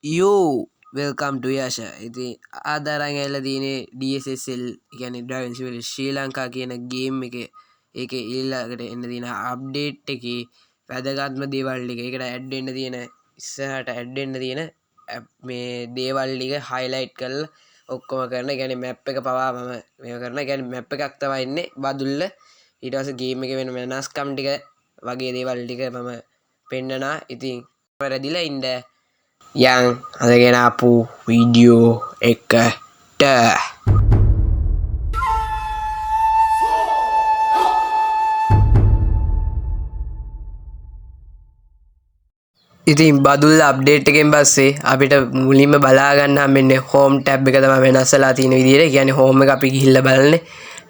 Yo, welcome to Yasha. ඉතින් අද අරන් ඇවිල්ලා තියෙන්නේ DSSL කියන්නේ Driving Simulator ශ්‍රී ලංකා කියන ගේම් එකේ ඒකේ ඊළඟට එන්න තියෙන අප්ඩේට් එකේ වැදගත්ම දේවල් ටික ඒකට ඇඩ් වෙන්න තියෙන ඉස්සරහට ඇඩ් වෙන්න තියෙන මේ දේවල් ටික highlight කරලා ඔක්කොම කරන. කියන්නේ map එක පවා මම මේව කරන. කියන්නේ map එකක් තමයි ඉන්නේ බදුල්ල. ඊට පස්සේ ගේම් එකේ වෙන වෙනස්කම් ටික වගේ දේවල් ටික මම පෙන්නනවා. ඉතින් රැදිලා ඉන්න yang ada genapu video එකට ඉතින් බදුල්ල අප්ඩේට් එකෙන් පස්සේ අපිට මුලින්ම බලා ගන්න හම්බෙන්නේ හෝම් ටැබ් එක තමයි වෙනස්ලා තියෙන විදිහට. කියන්නේ හෝම් එක අපි ගිහිල්ලා බලන්නේ.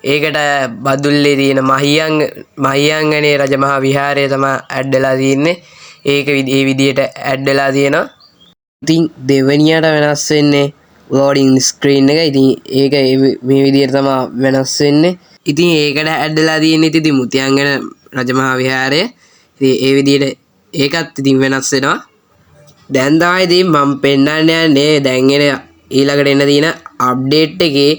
ඒකට බදුල්ලේ තියෙන මහියංගනේ රජමහා විහාරය තමයි ඇඩ් වෙලා තියෙන්නේ. ඒක ඒ විදිහට ඇඩ් වෙලා තියෙනවා. ඉතින් දෙවෙනියට වෙනස් වෙන්නේ loading screen එක. ඉතින් ඒක මේ විදිහට තමයි වෙනස් වෙන්නේ. ඉතින් ඒකට ඇඩ්ලා තියෙන්නේ ඉතින් මුතියංගන රජමහා විහාරය. ඉතින් ඒ විදිහට ඒකත් ඉතින් වෙනස් වෙනවා. දැන් තමයි ඉතින් මම පෙන්නන්න යන්නේ දැන් එන ඊළඟට එන්න තියෙන අප්ඩේට් එකේ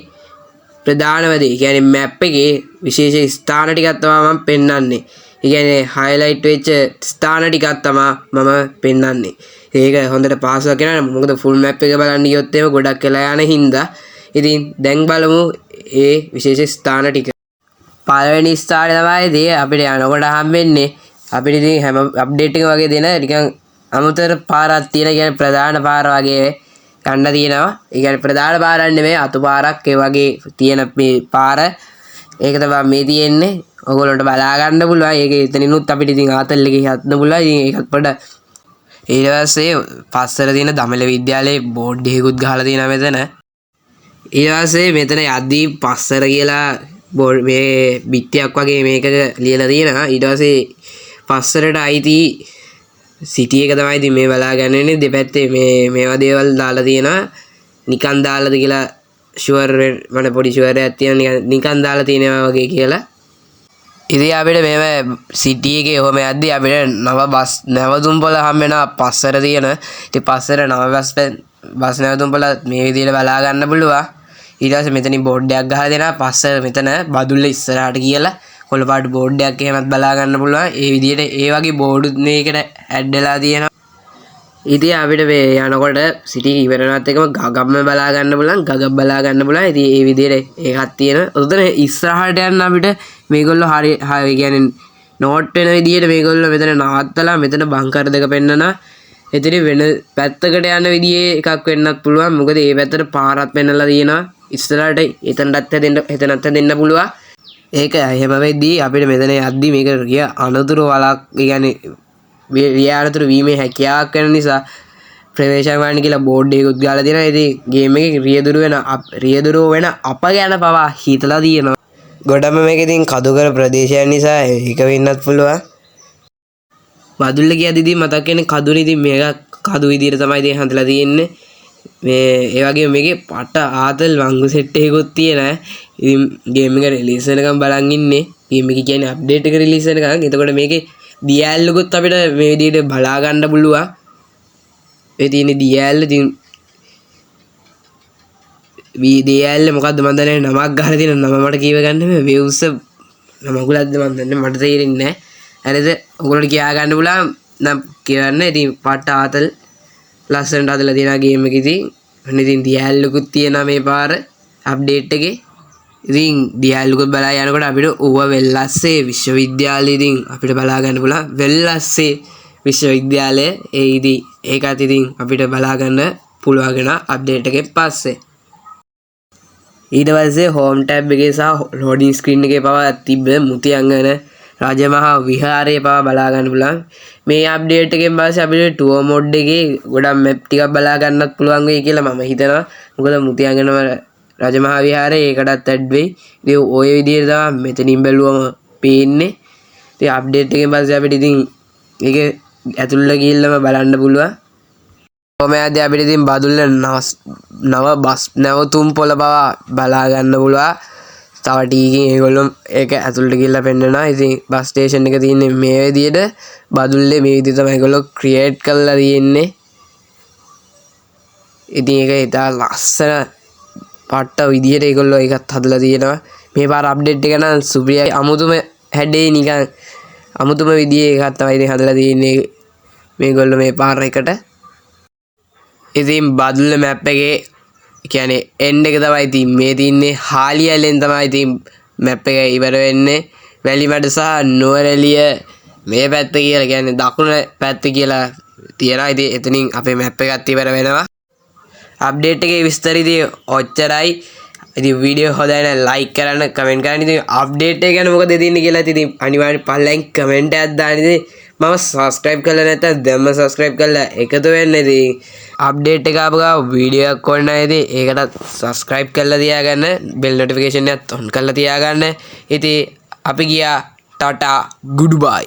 ප්‍රධානම දේ. කියන්නේ map එකේ විශේෂ ස්ථාන ටිකක් තමයි මම පෙන්නන්නේ. ඒ කියන්නේ highlight වෙච්ච ස්ථාන ටිකක් තමයි මම පෙන්නන්නේ. ඒක හොඳට පාසුවක් කරනවා. මොකද full map එක බලන්න ගියොත් එහෙම ගොඩක් වෙලා යන හින්දා. ඉතින් දැන් බලමු ඒ විශේෂ ස්ථාන ටික. පළවෙනි ස්ථානේ තමයි ඉතින් අපිට යනකොට හම්බෙන්නේ. අපිට ඉතින් හැම අප්ඩේට් එක වගේ දෙන නිකන් අමුතර පාරක් තියෙන. කියන්නේ ප්‍රධාන පාර වගේ යන්න තියෙනවා. ඒ කියන්නේ ප්‍රධාන පාරක් නෙමෙයි අතු පාරක් ඒ වගේ තියෙන මේ පාර. ඒක තමයි මේ තියෙන්නේ. ඔයගොල්ලන්ට බලා ගන්න පුළුවන්. ඒක එතනිනුත් අපිට ඉතින් ආතල් එකේ හත්න පුළුවන්. ඉතින් ඒකත් පොඩ්ඩක් ඊට පස්සේ පස්සට තියෙන දමල විද්‍යාලයේ බෝඩ් එකකුත් ගහලා තියෙනවා මෙතන. ඊට පස්සේ මෙතන යද්දී පස්සර කියලා බෝඩ් මේ බිත්තියක් වගේ මේකක ලියලා තියෙනවා. ඊට පස්සේ පස්සරට අයිති සිටි එක තමයි ඉතින් මේ බලා ගන්න ඉන්නේ. දෙපැත්තේ මේවා දේවල් දාලා තියෙනවා. නිකන් දාලාද කියලා ෂුවර් මට පොඩි ෂුවර් එකක් තියෙනවා නිකන් දාලා තියෙනවා වගේ කියලා. ඉතින් අපිට මේ සිටි එකේ ඔහොම යද්දි අපිට නව බස් නැවතුම්පොළ හම්බ වෙනවා පස්සට තියෙන. ඉතින් පස්සට නව බස් නැවතුම්පොළ මේ විදිහට බලා ගන්න පුළුවන්. ඊට පස්සේ මෙතනින් බෝඩ් එකක් ගහලා දෙනවා. පස්ස මෙතන බදුල්ල ඉස්සරහට කියලා කොළ පාට බෝඩ් එකක් එහෙමත් බලා ගන්න පුළුවන්. ඒ විදිහට ඒ වගේ බෝඩුත් මේකට ඇඩ් වෙලා තියෙනවා. ඉතින් අපිට මේ යනකොට සිටි ඉවරනත් එකම ගගම්ම බලා ගන්න පුළුවන්. ගගම් බලා ගන්න පුළුවන්. ඉතින් ඒ විදිහට ඒකක් තියෙනවා. උතන ඉස්සරහට යන්න අපිට මේගොල්ලෝ හරි කියන්නේ නෝට් වෙන විදිහට මේගොල්ලෝ මෙතන නවත්තලා මෙතන බංකර් දෙක පෙන්නනවා. එතන වෙන පැත්තකට යන විදිහේ එකක් වෙන්නත් පුළුවන්. මොකද මේ පැත්තට පාරක් පෙන්නලා තියෙනවා. ඉස්සරහට එතනටත් හැදෙන්න පුළුවන්. ඒක එහෙම වෙද්දී අපිට මෙතන යද්දි මේක රිය අනතුරු වලක් කියන්නේ රියානතුරු වීමේ හැකියාවක් වෙන නිසා ප්‍රවේශම් වන්න කියලා බෝඩ් එකකුත් ගාලා තියෙනවා. ඉතින් ගේම් එකේ රියදුරුව වෙන අප ගැන පවා හිතලා තියෙනවා. ගොඩම මේක ඉතින් කදුකර ප්‍රදේශයක් නිසා ඒක වෙන්නත් පුළුවන්. බදුල්ල කියද්දී ඉතින් මතක් වෙන්නේ කදුනේ. ඉතින් මේක කදු විදියට තමයි ඉතින් හදලා තියෙන්නේ. මේ ඒ වගේ මේකේ පට ආතල් වංගු සෙට් එකකුත් තියෙනවා. ඉතින් ගේම් එක රිලීස් වෙනකම් බලන් ඉන්නේ. ගේම් එක කියන්නේ අප්ඩේට් එක රිලීස් වෙනකම්. එතකොට මේකේ DL අපිට මේ විදිහට බලා ගන්න පුළුවන්. ඒ තියෙන DL ඉතින් DL මොකද්ද මන් දන්නේ නමක් ගහලා තියෙන නම මට කියව ගන්න මේ වේව්ස් නමකුලක්ද මන් දන්නේ මට තේරෙන්නේ නැහැ. හරිද? ඔයගොල්ලෝ කියා ගන්න පුළුවන් නම් කියන්න. ඉතින් පට ආතල් ලස්සනට හදලා තියෙනවා ගේම් එක. ඉතින් DL තියෙනවා මේ පාර අප්ඩේට් එකේ. ඉතින් DL බලා යනකොට අපිට ඌව වෙල්ලස්සේ විශ්වවිද්‍යාලය ඉතින් අපිට බලා ගන්න පුළුවන්. වෙල්ලස්සේ විශ්වවිද්‍යාලය ඒකත් ඉතින් අපිට බලා ගන්න පුළුවන් වෙන අප්ඩේට් එකෙන් පස්සේ. ඊට පස්සේ හෝම් ටැබ් එකේ සහ ලෝඩින් ස්ක්‍රීන් එකේ පවා තිබ්බ මුතියංගන රජමහා විහාරය පවා බලා ගන්න පුළුවන්. මේ අප්ඩේට් එකෙන් පස්සේ අපිට ටුවර් මොඩ් එකේ ගොඩක් මැප් ටිකක් බලා ගන්නත් පුළුවන් වෙයි කියලා මම හිතනවා. මොකද මුතියංගන රජමහා විහාරය ඒකටත් ඇඩ් වෙයි. ඉතින් ওই විදිහට තමයි මෙතනින් බැලුවම පේන්නේ. ඉතින් අප්ඩේට් එකෙන් පස්සේ අපිට ඉතින් ඒක ඇතුළට ගිහිල්ලාම බලන්න පුළුවන්. කොහොමද අපිට ඉතින් බදුල්ල නව බස් නැවතුම්පොළ බව බලා ගන්න පුළුවන්. තව ටීකින් ඒගොල්ලෝ ඒක ඇතුළට ගිහිල්ලා පෙන්නනවා. ඉතින් බස් ස්ටේෂන් එක තියෙන්නේ මේ විදිහට. බදුල්ලේ මේ විදිහට තමයි ඒගොල්ලෝ ක්‍රියේට් කරලා තියෙන්නේ. ඉතින් ඒක ඉතා ලස්සන පට්ට විදිහට ඒගොල්ලෝ ඒකත් හදලා තියෙනවා. මේ පාර අප්ඩේට් එක නම් සුපිරියි. අමුතුම හැඩේ නිකන් අමුතුම විදිහේ එකක් තමයි ඉතින් හදලා තියෙන්නේ මේගොල්ලෝ මේ පාර එකට. ඉතින් බදුල්ල මැප් එකේ කියන්නේ එන්ඩ් එක තමයි ඉතින් මේ තින්නේ හාලියලෙන් තමයි ඉතින් මැප් එක ඉවර වෙන්නේ. වැලිමඩ සහ නුවරඑළිය මේ පැත්ත කියලා කියන්නේ දකුණ පැත්ත කියලා තියනවා. ඉතින් එතනින් අපේ මැප් එකත් ඉවර වෙනවා. අප්ඩේට් එකේ විස්තර ඉතින් ඔච්චරයි. ඉතින් වීඩියෝ හොඳයි නම් ලයික් කරන්න කමෙන්ට් කරන්න. ඉතින් අප්ඩේට් එක ගැන මොකද දෙන්නේ කියලා ඉතින් අනිවාර්යෙන් පල්ලෙන් කමෙන්ට් එකක් දාන්න. ඉතින් මම සබස්ක්‍රයිබ් කරලා නැත්නම් දැම්ම සබස්ක්‍රයිබ් කරලා එකතු වෙන්න. ඉතින් අප්ඩේට් එක ආපු ගාව වීඩියෝ එකක් ඕන නැහැ. ඉතින් ඒකටත් සබස්ක්‍රයිබ් කරලා තියාගන්න. බෙල් නොටිෆිකේෂන් එකත් ඔන් කරලා තියාගන්න. ඉතින් අපි ගියා ටටා ගුඩ් බයි.